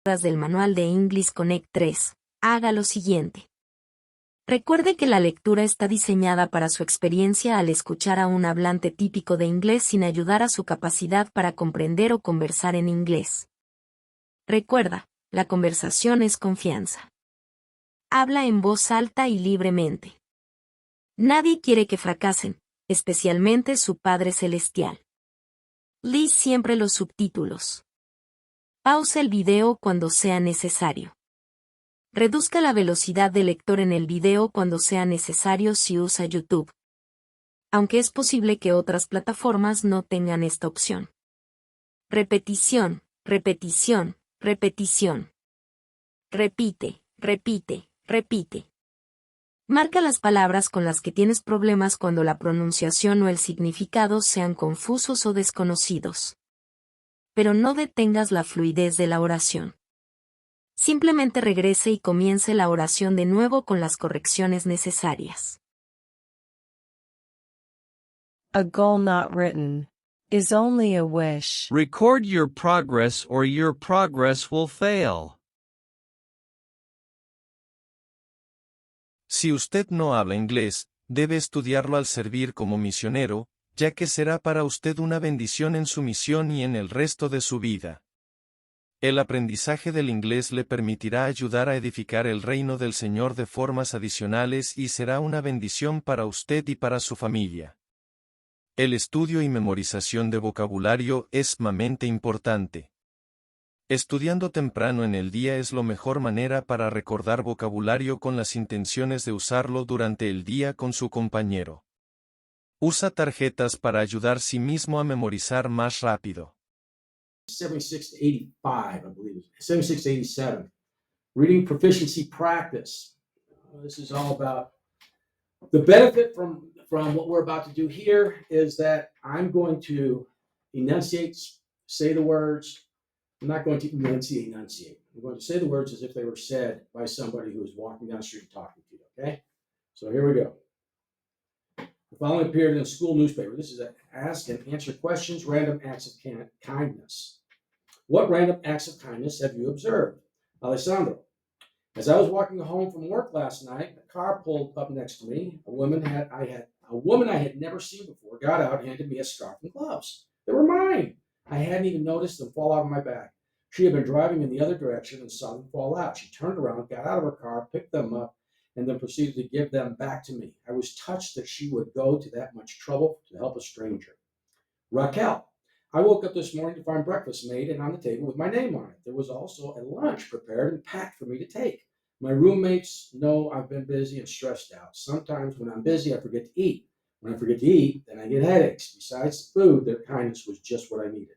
del manual de EnglishConnect 3, haga lo siguiente. Recuerde que la lectura está diseñada para su experiencia al escuchar a un hablante típico de inglés sin ayudar a su capacidad para comprender o conversar en inglés. Recuerda, la conversación es confianza. Habla en voz alta y libremente. Nadie quiere que fracasen, especialmente su Padre Celestial. Lee siempre los subtítulos. Pausa el video cuando sea necesario. Reduzca la velocidad del lector en el video cuando sea necesario si usa YouTube. Aunque es posible que otras plataformas no tengan esta opción. Repetición, repetición, repetición. Repite, repite, repite. Marca las palabras con las que tienes problemas cuando la pronunciación o el significado sean confusos o desconocidos. Pero no detengas la fluidez de la oración. Simplemente regrese y comience la oración de nuevo con las correcciones necesarias. A goal not written is only a wish. Record your progress or your progress will fail. Si usted no habla inglés, debe estudiarlo al servir como misionero, ya que será para usted una bendición en su misión y en el resto de su vida. El aprendizaje del inglés le permitirá ayudar a edificar el reino del Señor de formas adicionales y será una bendición para usted y para su familia. El estudio y memorización de vocabulario es sumamente importante. Estudiando temprano en el día es la mejor manera para recordar vocabulario con las intenciones de usarlo durante el día con su compañero. Usa tarjetas para ayudar sí mismo a memorizar más rápido. 76 to 85, I believe. 76 to 87. Reading proficiency practice. This is all about the benefit from what we're about to do here is that I'm going to enunciate, say the words. I'm not going to enunciate. I'm going to say the words as if they were said by somebody who is walking down the street talking to you, okay? So here we go. The following appeared in a school newspaper. This is an ask and answer questions, random acts of kindness. What random acts of kindness have you observed? Alessandro. As I was walking home from work last night, a car pulled up next to me. A woman I had never seen before got out and handed me a scarf and gloves. They were mine. I hadn't even noticed them fall out of my bag. She had been driving in the other direction and saw them fall out. She turned around, got out of her car, picked them up, and then proceeded to give them back to me. I was touched that she would go to that much trouble to help a stranger. Raquel. I woke up this morning to find breakfast made and on the table with my name on it. There was also a lunch prepared and packed for me to take. My roommates know I've been busy and stressed out. Sometimes when I'm busy, I forget to eat. When I forget to eat, then I get headaches. Besides the food, their kindness was just what I needed.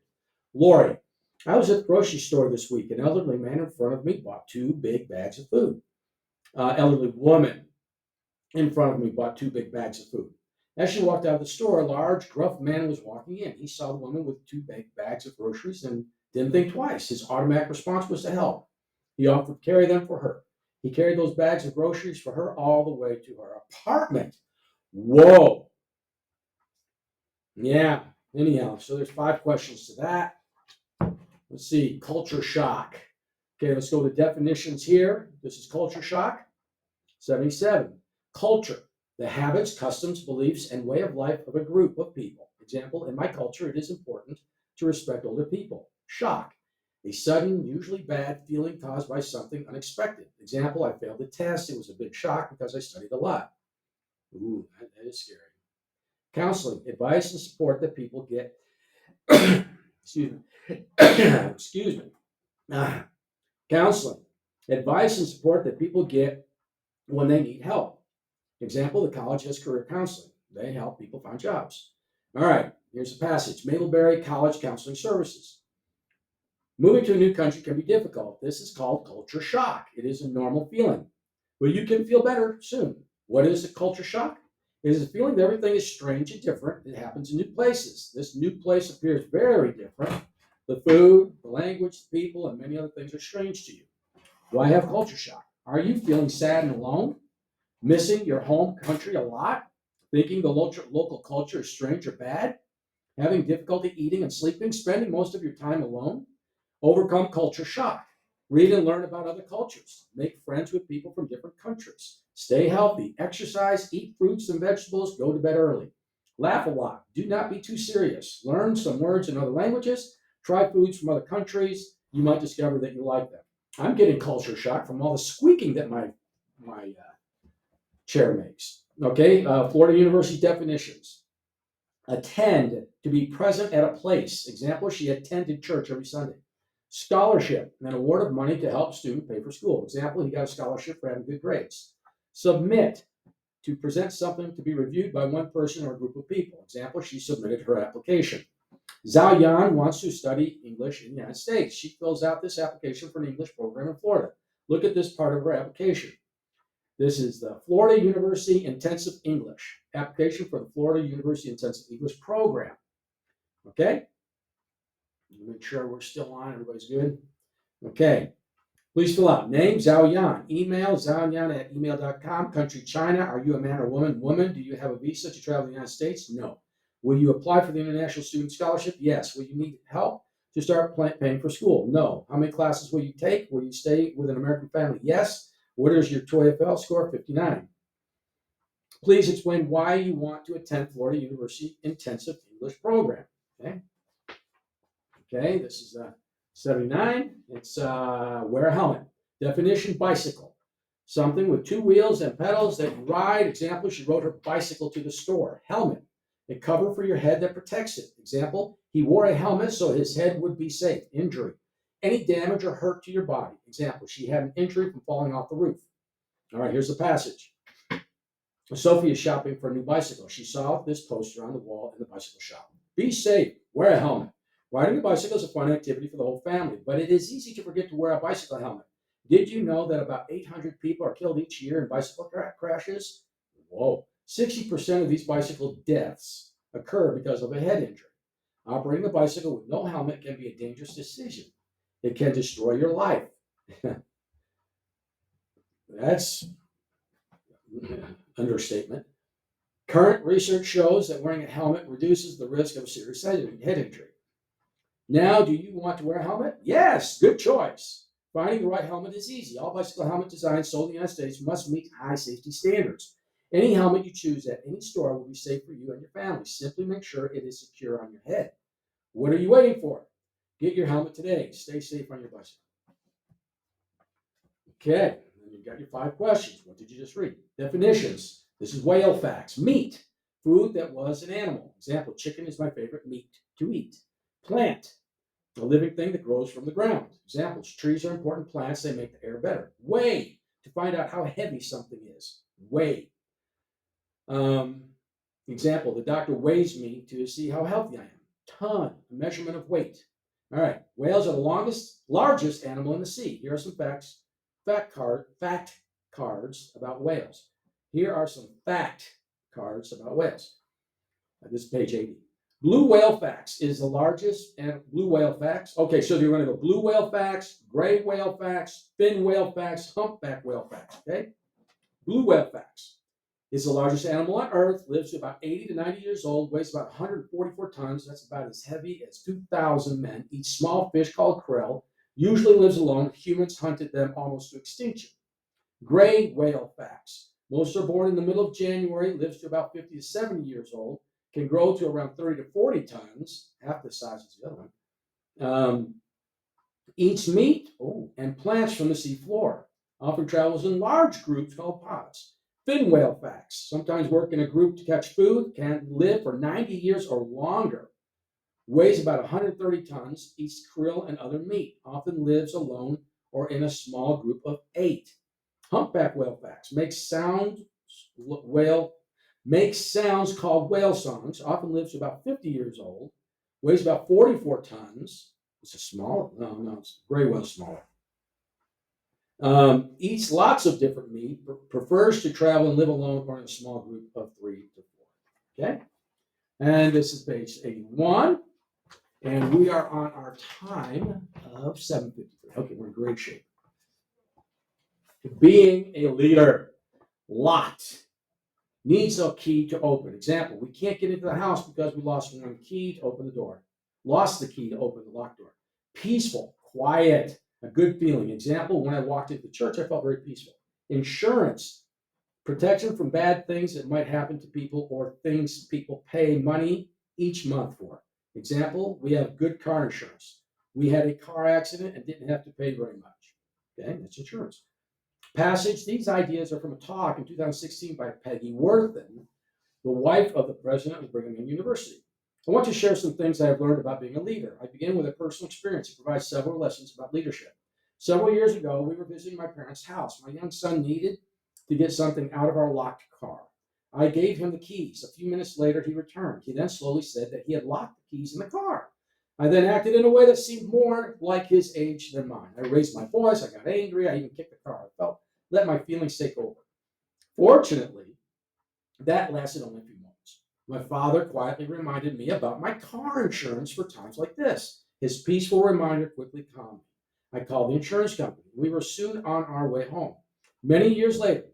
Lori, I was at the grocery store this week. An elderly man in front of me bought 2 big bags of food. Elderly woman in front of me bought 2 big bags of food. As she walked out of the store, a large, gruff man was walking in. He saw the woman with 2 big bags of groceries and didn't think twice. His automatic response was to help. He offered to carry them for her. He carried those bags of groceries for her all the way to her apartment. Whoa. Yeah, anyhow, so there's 5 questions to that. Let's see, culture shock. Okay, let's go to definitions here. This is culture shock. 77. Culture. The habits, customs, beliefs, and way of life of a group of people. Example, in my culture, it is important to respect older people. Shock, a sudden, usually bad feeling caused by something unexpected. Example, I failed the test. It was a big shock because I studied a lot. Ooh, that is scary. Counseling, advice and support that people get. Excuse me. Excuse me. Counseling, advice and support that people get when they need help. Example, the college has career counseling. They help people find jobs. All right, here's a passage. Mapleberry College Counseling Services. Moving to a new country can be difficult. This is called culture shock. It is a normal feeling. Well, you can feel better soon. What is a culture shock? It is a feeling that everything is strange and different. It happens in new places. This new place appears very different. The food, the language, the people, and many other things are strange to you. Why have culture shock? Are you feeling sad and alone? Missing your home country a lot? Thinking the local culture is strange or bad? Having difficulty eating and sleeping? Spending most of your time alone? Overcome culture shock. Read and learn about other cultures. Make friends with people from different countries. Stay healthy. Exercise. Eat fruits and vegetables. Go to bed early. Laugh a lot. Do not be too serious. Learn some words in other languages. Try foods from other countries. You might discover that you like them. I'm getting culture shock from all the squeaking that my chair makes. Okay, Florida University definitions. Attend, to be present at a place. Example, she attended church every Sunday. Scholarship, an award of money to help student pay for school. Example, he got a scholarship for having good grades. Submit, to present something to be reviewed by one person or a group of people. Example, she submitted her application. Zhao Yan wants to study English in the United States. She fills out this application for an English program in Florida. Look at this part of her application. This is the Florida University Intensive English application for the Florida University Intensive English program. Okay? Make sure we're still on. Everybody's good? Okay. Please fill out name, Zhao Yan. Email, zhaoyan@email.com. Country, China. Are you a man or woman? Woman. Do you have a visa to travel to the United States? No. Will you apply for the International Student Scholarship? Yes. Will you need help to start paying for school? No. How many classes will you take? Will you stay with an American family? Yes. What is your TOEFL score? 59. Please explain why you want to attend Florida University Intensive English Program. Okay. Okay, this is 79. It's wear a helmet. Definition, bicycle. Something with two wheels and pedals that you ride. Example, she rode her bicycle to the store. Helmet, a cover for your head that protects it. Example, he wore a helmet so his head would be safe. Injury, any damage or hurt to your body. Example, she had an injury from falling off the roof. All right, here's the passage. Sophie is shopping for a new bicycle. She saw this poster on the wall in the bicycle shop. Be safe, wear a helmet. Riding a bicycle is a fun activity for the whole family, but it is easy to forget to wear a bicycle helmet. Did you know that about 800 people are killed each year in bicycle crashes? Whoa. 60% of these bicycle deaths occur because of a head injury. Operating a bicycle with no helmet can be a dangerous decision. It can destroy your life. That's an understatement. Current research shows that wearing a helmet reduces the risk of a serious head injury. Now, do you want to wear a helmet? Yes, good choice. Finding the right helmet is easy. All bicycle helmet designs sold in the United States must meet high safety standards. Any helmet you choose at any store will be safe for you and your family. Simply make sure it is secure on your head. What are you waiting for? Get your helmet today. Stay safe on your bicycle. Okay, and you've got your 5 questions. What did you just read? Definitions. This is whale facts. Meat, food that was an animal. Example, chicken is my favorite meat to eat. Plant, a living thing that grows from the ground. Examples, trees are important plants. They make the air better. Weigh, to find out how heavy something is. Weigh. Example, the doctor weighs me to see how healthy I am. Ton, a measurement of weight. All right, whales are the largest animal in the sea. Here are some fact cards about whales. Here are some fact cards about whales. This is page 80. Blue whale facts is the largest, and blue whale facts. Okay, so you're going to go blue whale facts, gray whale facts, fin whale facts, humpback whale facts. Okay, blue whale facts is the largest animal on Earth, lives to about 80 to 90 years old, weighs about 144 tons. That's about as heavy as 2,000 men. Eats small fish called krill. Usually lives alone. Humans hunted them almost to extinction. Gray whale facts. Most are born in the middle of January, lives to about 50 to 70 years old. Can grow to around 30 to 40 tons, half the size as the other one. Eats meat and plants from the sea floor. Often travels in large groups called pods. Fin whale facts. Sometimes work in a group to catch food. Can live for 90 years or longer. Weighs about 130 tons. Eats krill and other meat. Often lives alone or in a small group of 8. Humpback whale facts. Makes sounds called whale songs, often lives to about 50 years old, weighs about 44 tons. It's a small, it's gray whale smaller. Eats lots of different meat, prefers to travel and live alone or in a small group of 3 to 4. Okay? And this is page 81. And we are on our time of 7:53. Okay, we're in great shape. Being a leader. Lot. Needs a key to open. Example, we can't get into the house because we lost one key to open the door. Lost the key to open the locked door. Peaceful, quiet. A good feeling. Example, when I walked into the church, I felt very peaceful. Insurance, protection from bad things that might happen to people or things people pay money each month for. Example, we have good car insurance. We had a car accident and didn't have to pay very much. Okay, that's insurance. Passage, these ideas are from a talk in 2016 by Peggy Worthen, the wife of the president of Brigham Young University. I want to share some things I have learned about being a leader. I begin with a personal experience that provides several lessons about leadership. Several years ago, we were visiting my parents' house. My young son needed to get something out of our locked car. I gave him the keys. A few minutes later, he returned. He then slowly said that he had locked the keys in the car. I then acted in a way that seemed more like his age than mine. I raised my voice. I got angry. I even kicked the car. I let my feelings take over. Fortunately, that lasted only a few moments. My father quietly reminded me about my car insurance for times like this. His peaceful reminder quickly calmed me. I called the insurance company. We were soon on our way home. Many years later,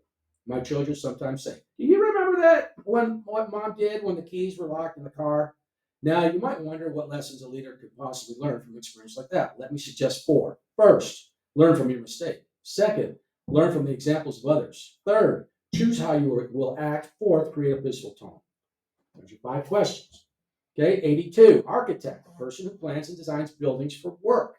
my children sometimes say, "Do you remember that what mom did when the keys were locked in the car?" Now, you might wonder what lessons a leader could possibly learn from an experience like that. Let me suggest 4. First, learn from your mistake. Second, learn from the examples of others. Third, choose how you will act. Fourth, create a peaceful tone. There's your 5 questions. Okay, 82. Architect, a person who plans and designs buildings for work.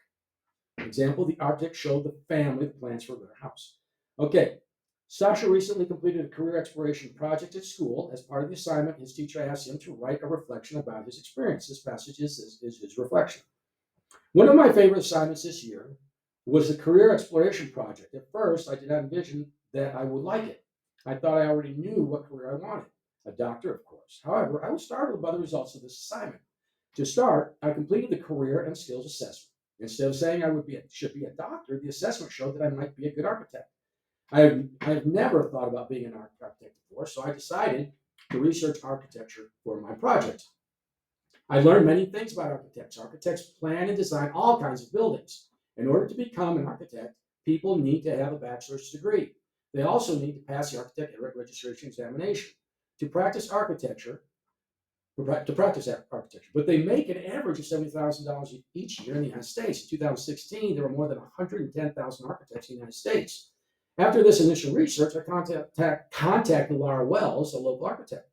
Example, the architect showed the family the plans for their house. Okay, Sasha recently completed a career exploration project at school. As part of the assignment, his teacher asked him to write a reflection about his experience. This passage is his reflection. One of my favorite assignments this year was the career exploration project. At first, I did not envision that I would like it. I thought I already knew what career I wanted, a doctor, of course. However, I was startled by the results of this assignment. To start, I completed the career and skills assessment. Instead of saying I should be a doctor, the assessment showed that I might be a good architect. I have never thought about being an architect before, so I decided to research architecture for my project. I learned many things about architects. Architects plan and design all kinds of buildings. In order to become an architect, people need to have a bachelor's degree. They also need to pass the architect registration examination to practice architecture. But they make an average of $70,000 each year in the United States. In 2016, there were more than 110,000 architects in the United States. After this initial research, I contacted Laura Wells, a local architect.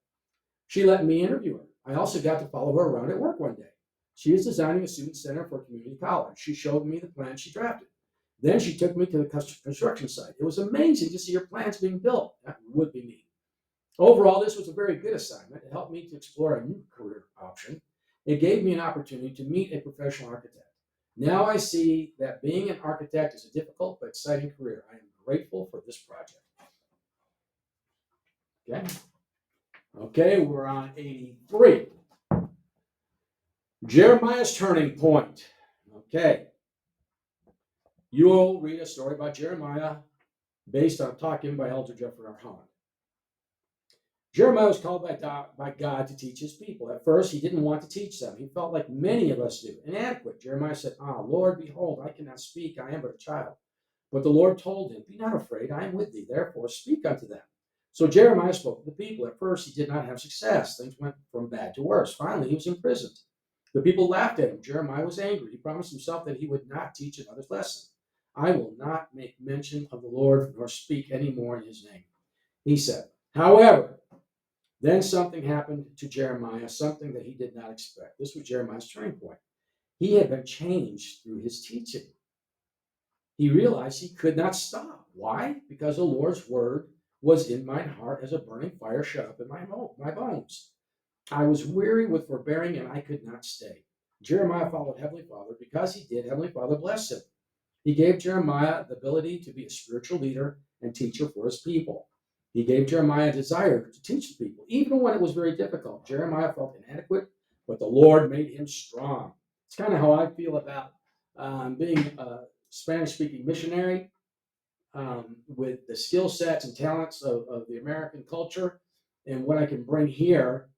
She let me interview her. I also got to follow her around at work one day. She is designing a student center for a community college. She showed me the plans she drafted. Then she took me to the construction site. It was amazing to see her plans being built. That would be neat. Overall, this was a very good assignment. It helped me to explore a new career option. It gave me an opportunity to meet a professional architect. Now I see that being an architect is a difficult but exciting career. I am grateful for this project. Okay, we're on 83. Jeremiah's turning point. Okay. You'll read a story about Jeremiah based on talking by Elder Jeffrey R. Holland. Jeremiah was called by God to teach his people. At first, he didn't want to teach them. He felt like many of us do, inadequate. Jeremiah said, Lord, behold, I cannot speak. I am but a child. But the Lord told him, be not afraid. I am with thee. Therefore, speak unto them. So Jeremiah spoke to the people. At first, he did not have success. Things went from bad to worse. Finally, he was imprisoned. The people laughed at him. Jeremiah was angry. He promised himself that he would not teach another's lesson. I will not make mention of the Lord nor speak any more in his name. He said, however, then something happened to Jeremiah, something that he did not expect. This was Jeremiah's turning point. He had been changed through his teaching. He realized he could not stop. Why? Because the Lord's word was in my heart as a burning fire shut up in my bones. I was weary with forbearing, and I could not stay. Jeremiah followed Heavenly Father. Because he did, Heavenly Father blessed him. He gave Jeremiah the ability to be a spiritual leader and teacher for his people. He gave Jeremiah a desire to teach the people, even when it was very difficult. Jeremiah felt inadequate, but the Lord made him strong. It's kind of how I feel about being a Spanish-speaking missionary with the skill sets and talents of the American culture and what I can bring here,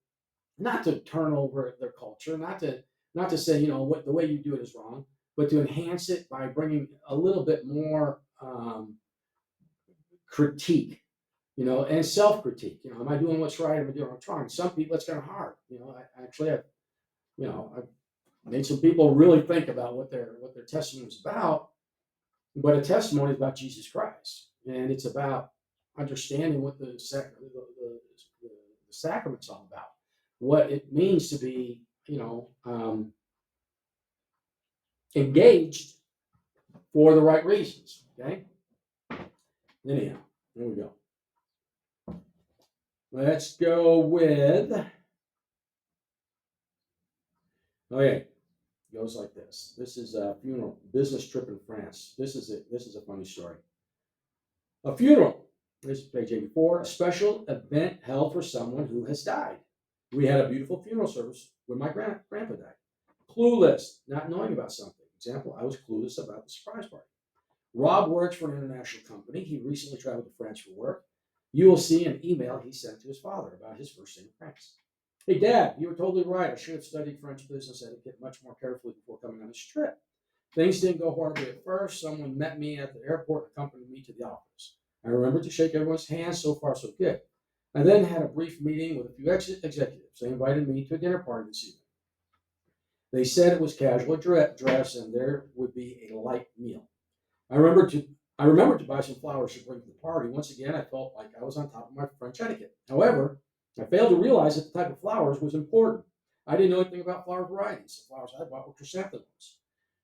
not to turn over their culture, not to say, what the way you do it is wrong, but to enhance it by bringing a little bit more critique. And self-critique. Am I doing what's right? Am I doing what's wrong? Some people, it's kind of hard. I've made some people really think about what their testimony is about. But a testimony is about Jesus Christ, and it's about understanding what the sacrament's all about, what it means to be, engaged for the right reasons. Okay. Anyhow, there we go. Let's go with. Okay, it goes like this. This is a funeral business trip in France. This is it. This is a funny story. A funeral. This is page 84. A special event held for someone who has died. We had a beautiful funeral service when my grandpa died. Clueless, not knowing about something. Example, I was clueless about the surprise party. Rob works for an international company. He recently traveled to France for work. You will see an email he sent to his father about his first day in France. Hey, Dad, you were totally right. I should have studied French business etiquette much more carefully before coming on this trip. Things didn't go horribly at first. Someone met me at the airport and accompanied me to the office. I remembered to shake everyone's hands. So far, so good. I then had a brief meeting with a few executives. They invited me to a dinner party this evening. They said it was casual dress and there would be a light meal. I remembered to buy some flowers to bring to the party. Once again, I felt like I was on top of my French etiquette. However, I failed to realize that the type of flowers was important. I didn't know anything about flower varieties. The flowers I bought were chrysanthemums.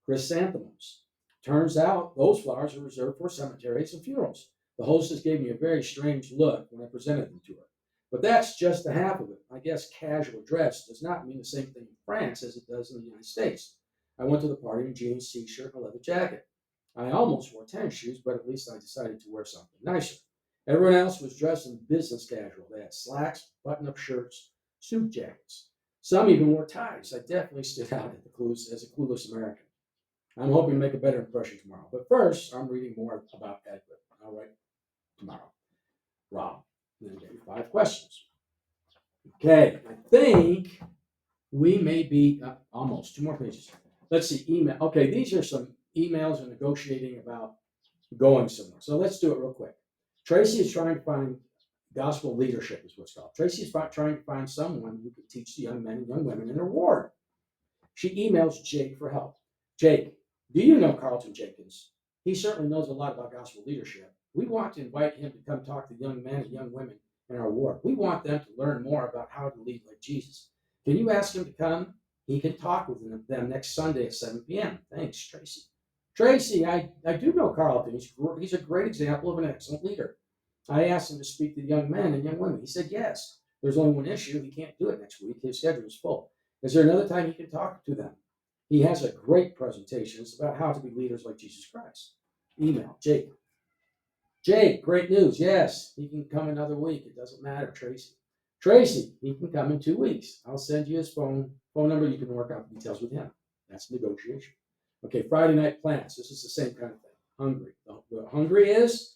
Chrysanthemums. Turns out those flowers are reserved for cemeteries and funerals. The hostess gave me a very strange look when I presented them to her. But that's just the half of it. I guess casual dress does not mean the same thing in France as it does in the United States. I went to the party in jeans, t-shirt, and a leather jacket. I almost wore tennis shoes, but at least I decided to wear something nicer. Everyone else was dressed in business casual. They had slacks, button-up shirts, suit jackets. Some even wore ties. I definitely stood out as a clueless American. I'm hoping to make a better impression tomorrow. But first, I'm reading more about etiquette. All right, tomorrow. Rob, then get you 5 questions. Okay, I think we may be almost 2 more pages. Let's see, email. Okay, these are some emails and negotiating about going somewhere. So let's do it real quick. Tracy is trying to find gospel leadership, is what's called. Tracy is trying to find someone who can teach the young men and young women in her ward. She emails Jake for help. Jake, do you know Carlton Jenkins? He certainly knows a lot about gospel leadership. We want to invite him to come talk to young men and young women in our ward. We want them to learn more about how to lead like Jesus. Can you ask him to come? He can talk with them next Sunday at 7 p.m. Thanks, Tracy. Tracy, I do know Carlton. He's a great example of an excellent leader. I asked him to speak to young men and young women. He said yes. There's only one issue. He can't do it next week. His schedule is full. Is there another time he can talk to them? He has a great presentation. It's about how to be leaders like Jesus Christ. Email, Jake. Jake, great news. Yes, he can come another week. It doesn't matter, Tracy. Tracy, he can come in 2 weeks. I'll send you his phone number. You can work out the details with him. That's negotiation. Okay, Friday night plans. This is the same kind of thing. Hungry. The hungry is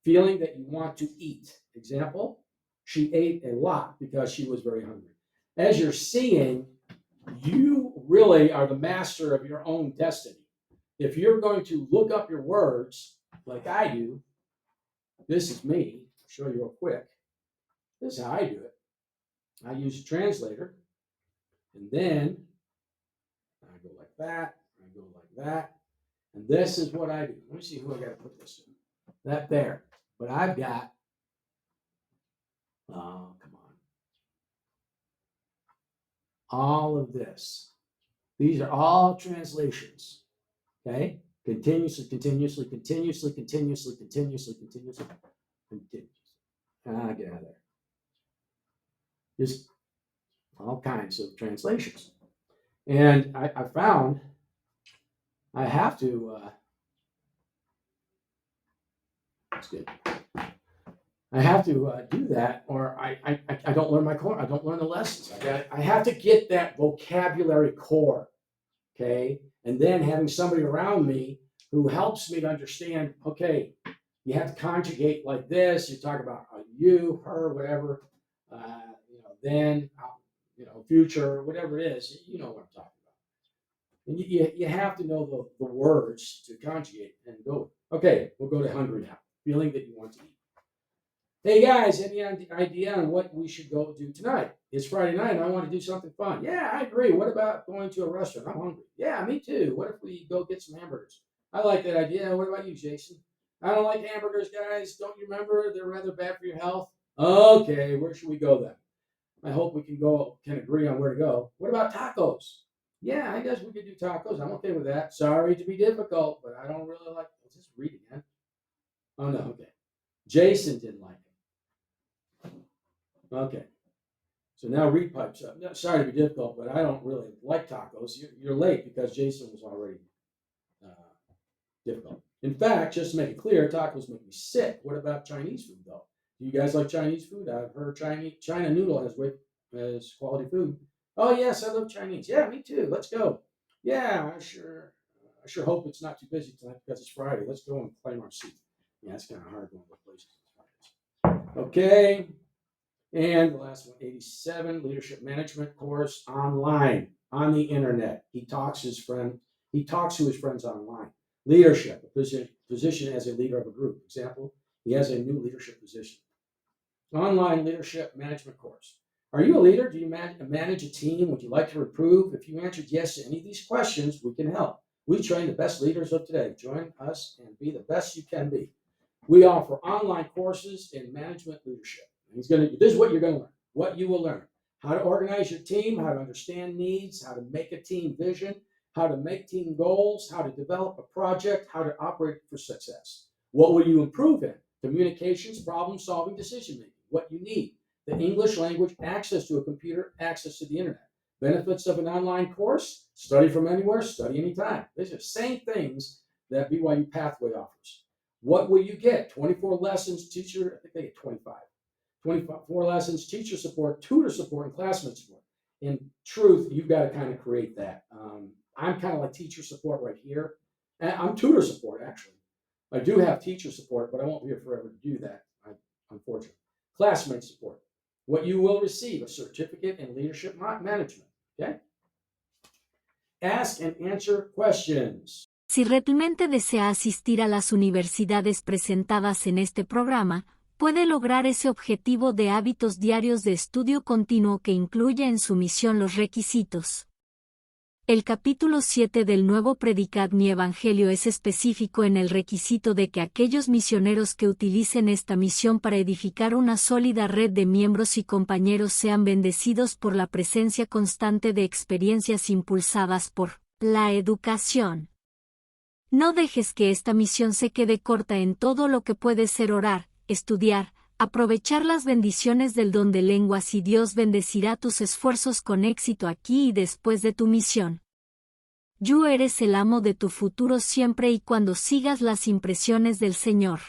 feeling that you want to eat. Example, she ate a lot because she was very hungry. As you're seeing, you really are the master of your own destiny. If you're going to look up your words like I do, this is me. I'll show you real quick. This is how I do it. I use a translator, and then I go like that, I go like that, and this is what I do. Let me see who I got to put this in. That there. But I've got, oh, come on. All of this. These are all translations. Okay? Continuously. Ah, get out of there. Just all kinds of translations. And I found I have to, that's good. I have to do that, or I don't learn my core. I don't learn the lessons. I have to get that vocabulary core, okay? And then having somebody around me who helps me to understand, okay, you have to conjugate like this. You talk about you, her, whatever, then, future, whatever it is. You know what I'm talking about. And you have to know the words to conjugate and go. Okay, we'll go to hungry now. Feeling that you want to eat. Hey guys, any idea on what we should go do tonight? It's Friday night and I want to do something fun. Yeah, I agree. What about going to a restaurant? I'm hungry. Yeah, me too. What if we go get some hamburgers? I like that idea. What about you, Jason? I don't like hamburgers, guys. Don't you remember? They're rather bad for your health. Okay, where should we go then? I hope we can agree on where to go. What about tacos? Yeah, I guess we could do tacos. I'm okay with that. Sorry to be difficult, but I don't really like. Let's just read again. Oh no, okay. Jason didn't like it. Okay. So now Reed pipes up. No, sorry to be difficult, but I don't really like tacos. You're late because Jason was already difficult. In fact, just to make it clear, tacos make me sick. What about Chinese food, though? Do you guys like Chinese food? I've heard China noodle has quality food. Oh yes, I love Chinese. Yeah, me too. Let's go. Yeah, I sure hope it's not too busy tonight because it's Friday. Let's go and claim our seat. Yeah, it's kind of hard going to places on Fridays. Okay. And the last one, 87, leadership management course online, on the internet. He talks to his friends online. Leadership, a position as a leader of a group. Example, he has a new leadership position. Online leadership management course. Are you a leader? Do you manage a team? Would you like to improve? If you answered yes to any of these questions, we can help. We train the best leaders of today. Join us and be the best you can be. We offer online courses in management leadership. This is what you're going to learn, what you will learn. How to organize your team, how to understand needs, how to make a team vision, how to make team goals, how to develop a project, how to operate for success. What will you improve in? Communications, problem solving, decision making. What you need. The English language, access to a computer, access to the internet. Benefits of an online course, study from anywhere, study anytime. These are the same things that BYU Pathway offers. What will you get? 24 lessons, teacher, I think they get 25. 24 lessons, teacher support, tutor support, and classmate support. In truth, you've got to kind of create that. I'm kind of like teacher support right here. And I'm tutor support, actually. I do have teacher support, but I won't be here forever to do that, unfortunately. Classmate support. What you will receive, a certificate in leadership management. Okay? Ask and answer questions. Si realmente desea asistir a las universidades presentadas en este programa, puede lograr ese objetivo de hábitos diarios de estudio continuo que incluye en su misión los requisitos. El capítulo 7 del nuevo Predicad mi Evangelio es específico en el requisito de que aquellos misioneros que utilicen esta misión para edificar una sólida red de miembros y compañeros sean bendecidos por la presencia constante de experiencias impulsadas por la educación. No dejes que esta misión se quede corta en todo lo que puede ser orar, estudiar, aprovechar las bendiciones del don de lenguas y Dios bendecirá tus esfuerzos con éxito aquí y después de tu misión. Tú eres el amo de tu futuro siempre y cuando sigas las impresiones del Señor.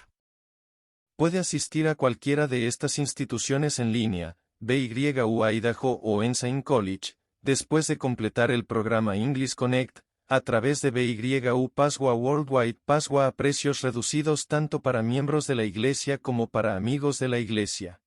Puede asistir a cualquiera de estas instituciones en línea, BYU Idaho o Ensign College, después de completar el programa EnglishConnect, a través de BYU Paswa Worldwide Paswa a precios reducidos tanto para miembros de la Iglesia como para amigos de la Iglesia.